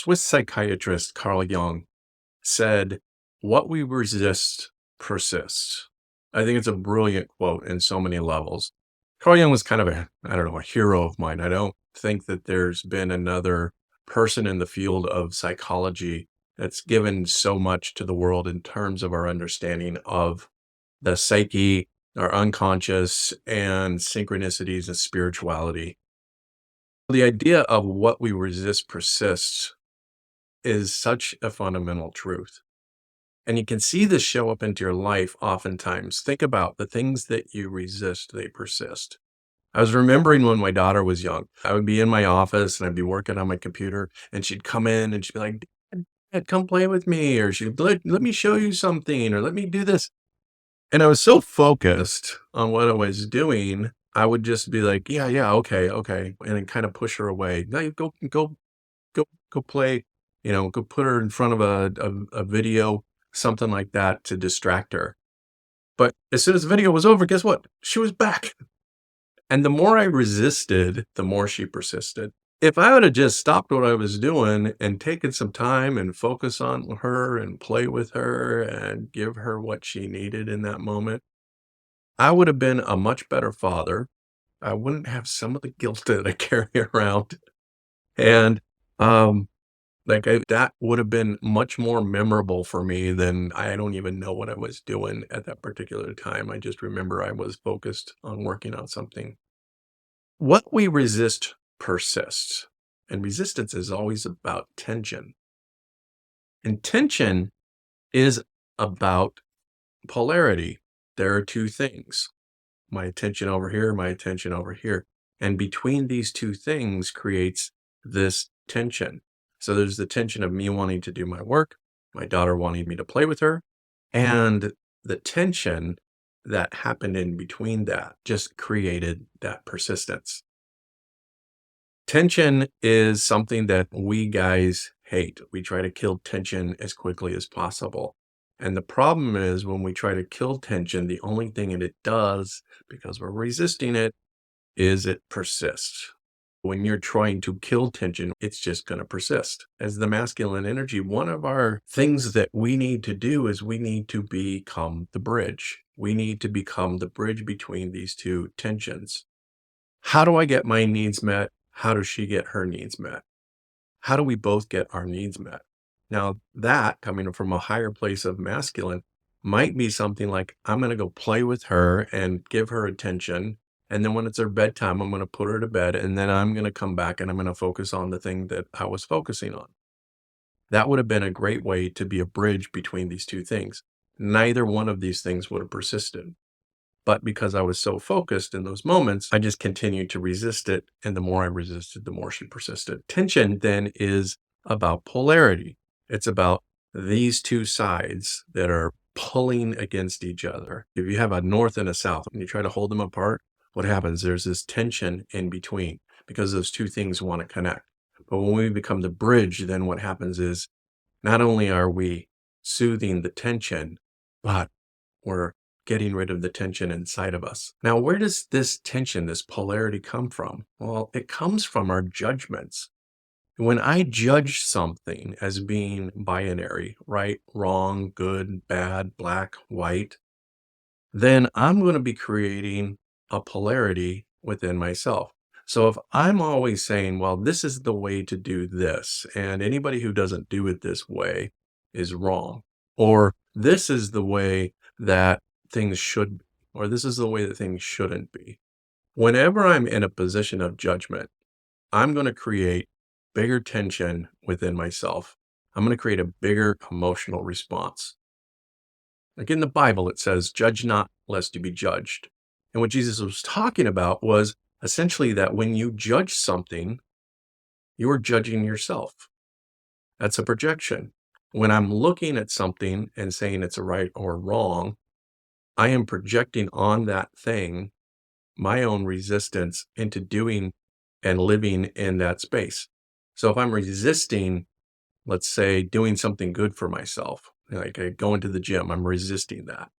Swiss psychiatrist Carl Jung said, "What we resist persists." I think it's a brilliant quote in so many levels. Carl Jung was kind of I don't know, a hero of mine. I don't think that there's been another person in the field of psychology that's given so much to the world in terms of our understanding of the psyche, our unconscious, and synchronicities and spirituality. The idea of what we resist persists is such a fundamental truth. And you can see this show up into your life oftentimes. Think about the things that you resist, they persist. I was remembering when my daughter was young, I would be in my office and I'd be working on my computer and she'd come in and she'd be like, "Dad, come play with me," or she'd let me show you something, or let me do this. And I was so focused on what I was doing, I would just be like, yeah, yeah, okay, okay. And then kind of push her away. No, you go play, go put her in front of a video, something like that to distract her. But as soon as the video was over, guess what? She was back. And the more I resisted, the more she persisted. If I would have just stopped what I was doing and taken some time and focus on her and play with her and give her what she needed in that moment, I would have been a much better father. I wouldn't have some of the guilt that I carry around. And that would have been much more memorable for me than I don't even know what I was doing at that particular time. I just remember I was focused on working on something. What we resist persists, and resistance is always about tension. And tension is about polarity. There are two things, my attention over here, my attention over here. And between these two things creates this tension. So there's the tension of me wanting to do my work, my daughter wanting me to play with her, and the tension that happened in between that just created that persistence. Tension is something that we guys hate. We try to kill tension as quickly as possible. And the problem is when we try to kill tension, the only thing that it does, because we're resisting it, is it persists. When you're trying to kill tension, it's just going to persist. As the masculine energy, one of our things that we need to do is we need to become the bridge. We need to become the bridge between these two tensions. How do I get my needs met? How does she get her needs met? How do we both get our needs met? Now, that coming from a higher place of masculine might be something like, I'm going to go play with her and give her attention. And then when it's her bedtime, I'm going to put her to bed. And then I'm going to come back and I'm going to focus on the thing that I was focusing on. That would have been a great way to be a bridge between these two things. Neither one of these things would have persisted. But because I was so focused in those moments, I just continued to resist it. And the more I resisted, the more she persisted. Tension then is about polarity. It's about these two sides that are pulling against each other. If you have a north and a south and you try to hold them apart, what happens? There's this tension in between because those two things want to connect. But when we become the bridge, then what happens is not only are we soothing the tension, but we're getting rid of the tension inside of us. Now, where does this tension, this polarity come from? Well, it comes from our judgments. When I judge something as being binary, right, wrong, good, bad, black, white, then I'm going to be creating a polarity within myself. So if I'm always saying, well, this is the way to do this, and anybody who doesn't do it this way is wrong, or this is the way that things should be, or this is the way that things shouldn't be. Whenever I'm in a position of judgment, I'm going to create bigger tension within myself. I'm going to create a bigger emotional response. Like in the Bible, it says, judge not lest you be judged. And what Jesus was talking about was essentially that when you judge something, you are judging yourself. That's a projection. When I'm looking at something and saying it's a right or wrong, I am projecting on that thing my own resistance into doing and living in that space. So if I'm resisting, let's say, doing something good for myself, like going to the gym, I'm resisting that.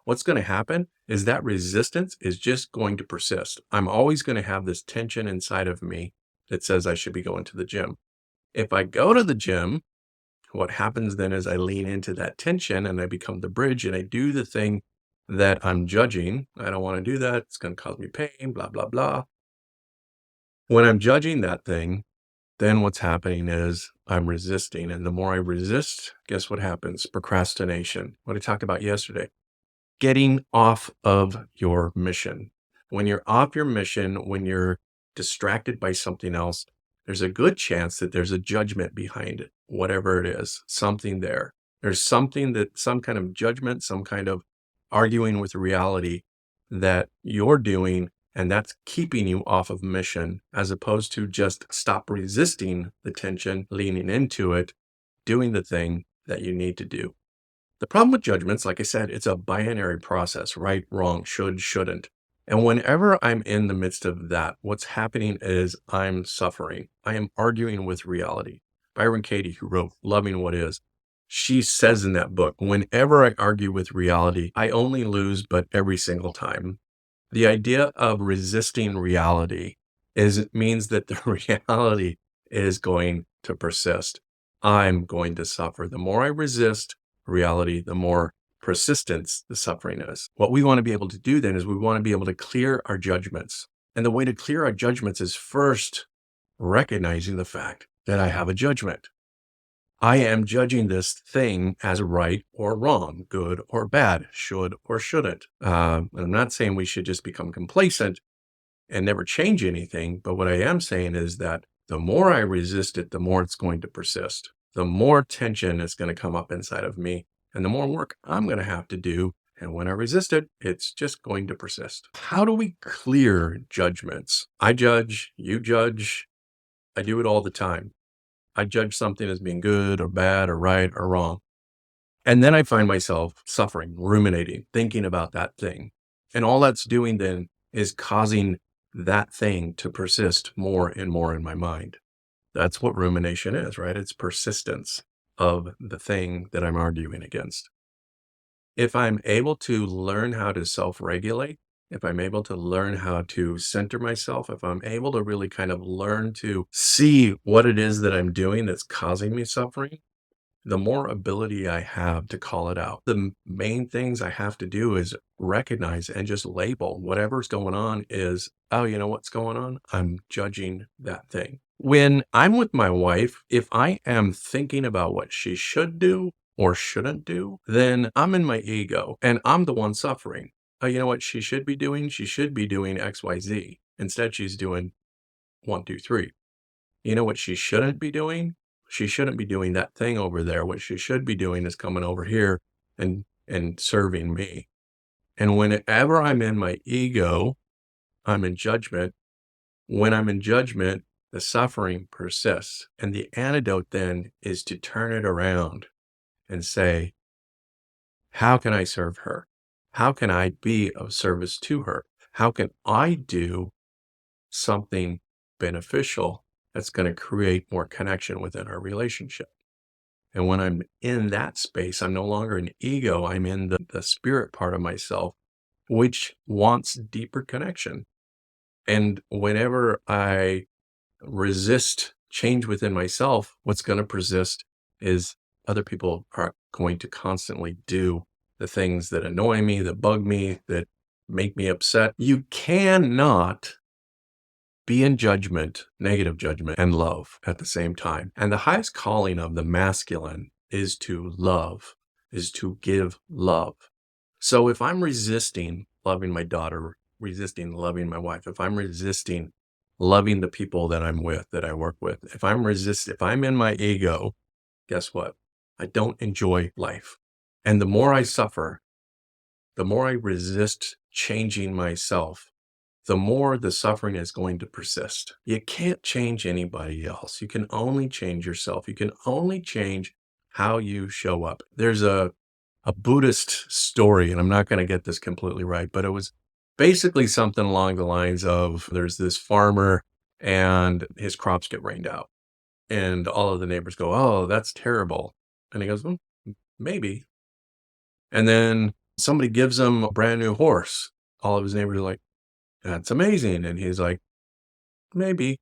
What's going to happen is that resistance is just going to persist. I'm always going to have this tension inside of me that says I should be going to the gym. If I go to the gym, what happens then is I lean into that tension and I become the bridge and I do the thing that I'm judging. I don't want to do that. It's going to cause me pain, blah, blah, blah. When I'm judging that thing, then what's happening is I'm resisting. And the more I resist, guess what happens? Procrastination. What I talked about yesterday, getting off of your mission. When you're off your mission, when you're distracted by something else, there's a good chance that there's a judgment behind it, whatever it is, something there. There's something that, some kind of judgment, some kind of arguing with reality that you're doing, and that's keeping you off of mission, as opposed to just stop resisting the tension, leaning into it, doing the thing that you need to do. The problem with judgments, like I said, it's a binary process, right, wrong, should, shouldn't. And whenever I'm in the midst of that, what's happening is I'm suffering. I am arguing with reality. Byron Katie, who wrote Loving What Is, she says in that book, whenever I argue with reality, I only lose, but every single time. The idea of resisting reality is it means that the reality is going to persist. I'm going to suffer. The more I resist reality, the more persistence the suffering is. What we want to be able to do then is we want to be able to clear our judgments. And the way to clear our judgments is first recognizing the fact that I have a judgment. I am judging this thing as right or wrong, good or bad, should or shouldn't. I'm not saying we should just become complacent and never change anything. But what I am saying is that the more I resist it, the more it's going to persist. The more tension is going to come up inside of me and the more work I'm going to have to do. And when I resist it, it's just going to persist. How do we clear judgments? I judge, you judge. I do it all the time. I judge something as being good or bad or right or wrong. And then I find myself suffering, ruminating, thinking about that thing. And all that's doing then is causing that thing to persist more and more in my mind. That's what rumination is, right? It's persistence of the thing that I'm arguing against. If I'm able to learn how to self-regulate, if I'm able to learn how to center myself, if I'm able to really kind of learn to see what it is that I'm doing that's causing me suffering, the more ability I have to call it out. The main things I have to do is recognize and just label whatever's going on is, oh, you know what's going on? I'm judging that thing. When I'm with my wife, if I am thinking about what she should do or shouldn't do, then I'm in my ego and I'm the one suffering. Oh, you know what she should be doing? She should be doing XYZ. Instead, she's doing one, two, three. You know what she shouldn't be doing? She shouldn't be doing that thing over there. What she should be doing is coming over here and serving me. And whenever I'm in my ego, I'm in judgment. When I'm in judgment, the suffering persists. And the antidote then is to turn it around and say, how can I serve her? How can I be of service to her? How can I do something beneficial that's going to create more connection within our relationship? And when I'm in that space, I'm no longer an ego. I'm in the spirit part of myself, which wants deeper connection. And whenever I resist change within myself, what's going to persist is other people are going to constantly do the things that annoy me, that bug me, that make me upset. You cannot be in judgment, negative judgment, and love at the same time. And the highest calling of the masculine is to love, is to give love. So if I'm resisting loving my daughter, resisting loving my wife, if I'm resisting loving the people that I'm with, that I work with, if I'm in my ego, guess what? I don't enjoy life. And the more I suffer, the more I resist changing myself, the more the suffering is going to persist. You can't change anybody else. You can only change yourself. You can only change how you show up. There's a Buddhist story, and I'm not going to get this completely right, but it was basically something along the lines of there's this farmer and his crops get rained out. And all of the neighbors go, oh, that's terrible. And he goes, well, maybe. And then somebody gives him a brand new horse. All of his neighbors are like, that's amazing. And he's like, maybe.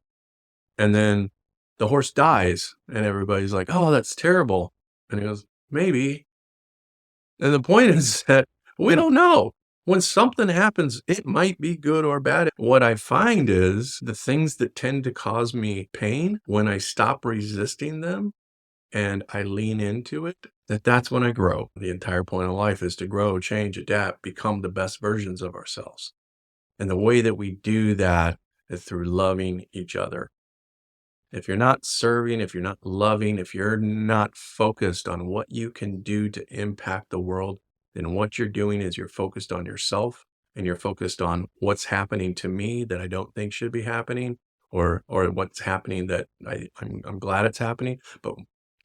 And then the horse dies, and everybody's like, "Oh, that's terrible." And he goes, "Maybe." And the point is that we don't know. When something happens, it might be good or bad. What I find is the things that tend to cause me pain, when I stop resisting them and I lean into it, that's when I grow. The entire point of life is to grow, change, adapt, become the best versions of ourselves. And the way that we do that is through loving each other. If you're not serving, if you're not loving, if you're not focused on what you can do to impact the world, then what you're doing is you're focused on yourself and you're focused on what's happening to me that I don't think should be happening, or what's happening that I'm glad it's happening. But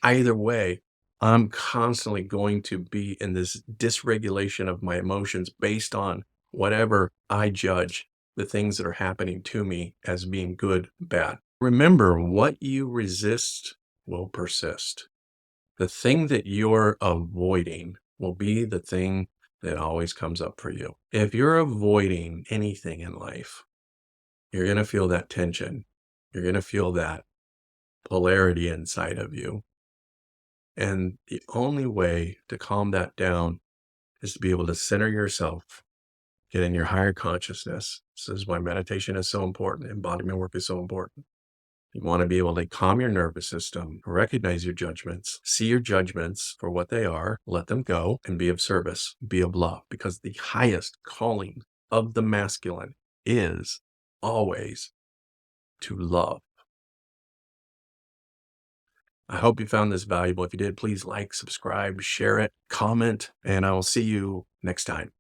either way, I'm constantly going to be in this dysregulation of my emotions based on whatever I judge the things that are happening to me as being good, bad. Remember, what you resist will persist. The thing that you're avoiding will be the thing that always comes up for you. If you're avoiding anything in life, you're going to feel that tension. You're going to feel that polarity inside of you. And the only way to calm that down is to be able to center yourself, get in your higher consciousness. This is why meditation is so important. Embodiment work is so important. You want to be able to calm your nervous system, recognize your judgments, see your judgments for what they are, let them go, and be of service, be of love. Because the highest calling of the masculine is always to love. I hope you found this valuable. If you did, please like, subscribe, share it, comment, and I will see you next time.